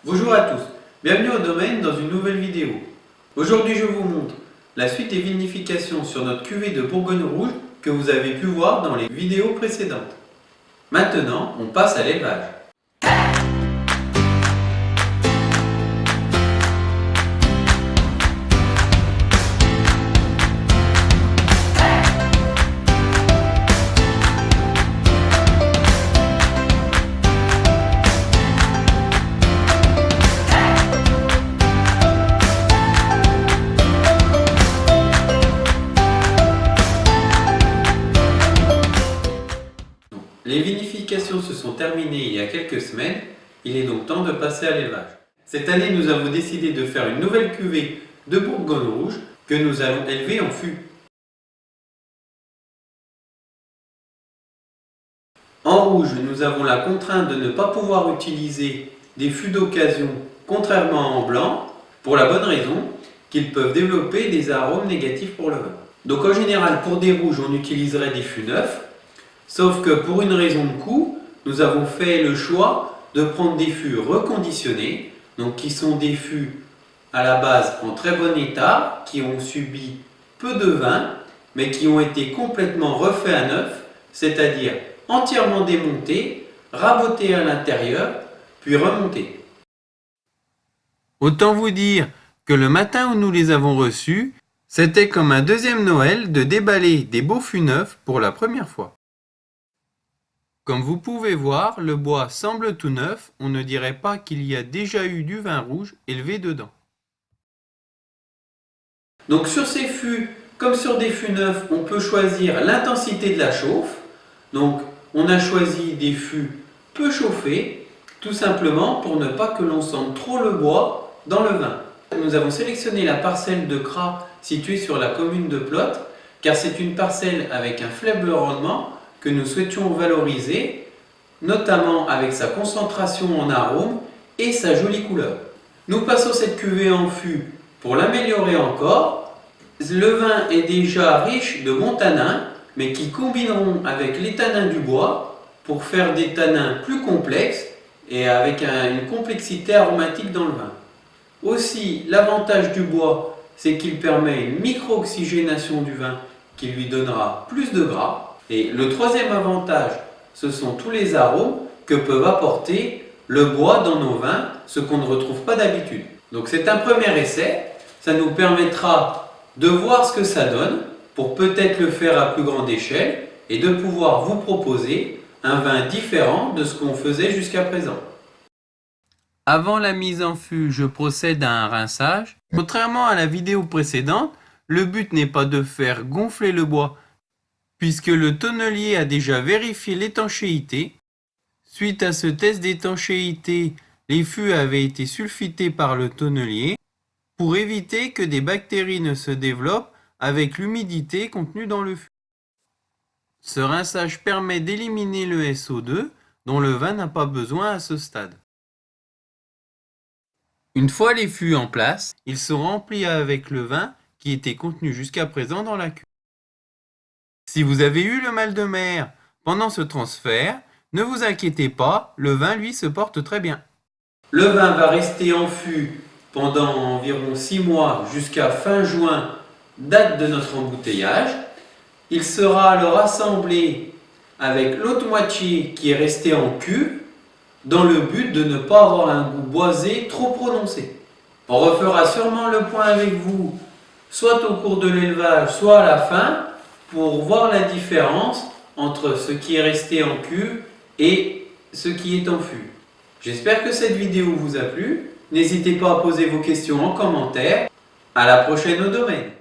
Bonjour à tous, bienvenue au domaine dans une nouvelle vidéo. Aujourd'hui je vous montre la suite des vinifications sur notre cuvée de Bourgogne rouge que vous avez pu voir dans les vidéos précédentes. Maintenant on passe à l'élevage. Les vinifications se sont terminées il y a quelques semaines, il est donc temps de passer à l'élevage. Cette année, nous avons décidé de faire une nouvelle cuvée de Bourgogne rouge que nous allons élever en fût. En rouge, nous avons la contrainte de ne pas pouvoir utiliser des fûts d'occasion, contrairement en blanc, pour la bonne raison qu'ils peuvent développer des arômes négatifs pour le vin. Donc en général, pour des rouges, on utiliserait des fûts neufs. Sauf que pour une raison de coût, nous avons fait le choix de prendre des fûts reconditionnés, donc qui sont des fûts à la base en très bon état, qui ont subi peu de vin, mais qui ont été complètement refaits à neuf, c'est-à-dire entièrement démontés, rabotés à l'intérieur, puis remontés. Autant vous dire que le matin où nous les avons reçus, c'était comme un deuxième Noël de déballer des beaux fûts neufs pour la première fois. Comme vous pouvez voir, le bois semble tout neuf, on ne dirait pas qu'il y a déjà eu du vin rouge élevé dedans. Donc sur ces fûts, comme sur des fûts neufs, on peut choisir l'intensité de la chauffe. Donc on a choisi des fûts peu chauffés, tout simplement pour ne pas que l'on sente trop le bois dans le vin. Nous avons sélectionné la parcelle de Cras située sur la commune de Plotre, car c'est une parcelle avec un faible rendement que nous souhaitions valoriser, notamment avec sa concentration en arômes et sa jolie couleur. Nous passons cette cuvée en fût pour l'améliorer encore. Le vin est déjà riche de bons tanins, mais qui combineront avec les tanins du bois pour faire des tanins plus complexes et avec une complexité aromatique dans le vin. Aussi, l'avantage du bois, c'est qu'il permet une micro-oxygénation du vin qui lui donnera plus de gras. Et le troisième avantage, ce sont tous les arômes que peuvent apporter le bois dans nos vins, ce qu'on ne retrouve pas d'habitude. Donc c'est un premier essai, ça nous permettra de voir ce que ça donne pour peut-être le faire à plus grande échelle et de pouvoir vous proposer un vin différent de ce qu'on faisait jusqu'à présent. Avant la mise en fût, je procède à un rinçage. Contrairement à la vidéo précédente, le but n'est pas de faire gonfler le bois, puisque le tonnelier a déjà vérifié l'étanchéité. Suite à ce test d'étanchéité, les fûts avaient été sulfités par le tonnelier pour éviter que des bactéries ne se développent avec l'humidité contenue dans le fût. Ce rinçage permet d'éliminer le SO2 dont le vin n'a pas besoin à ce stade. Une fois les fûts en place, ils sont remplis avec le vin qui était contenu jusqu'à présent dans la cuve. Si vous avez eu le mal de mer pendant ce transfert, ne vous inquiétez pas, le vin lui se porte très bien. Le vin va rester en fût pendant environ 6 mois jusqu'à fin juin, date de notre embouteillage. Il sera alors assemblé avec l'autre moitié qui est restée en cuve dans le but de ne pas avoir un goût boisé trop prononcé. On refera sûrement le point avec vous, soit au cours de l'élevage, soit à la fin, pour voir la différence entre ce qui est resté en cuve et ce qui est en fût. J'espère que cette vidéo vous a plu. N'hésitez pas à poser vos questions en commentaire. À la prochaine au domaine.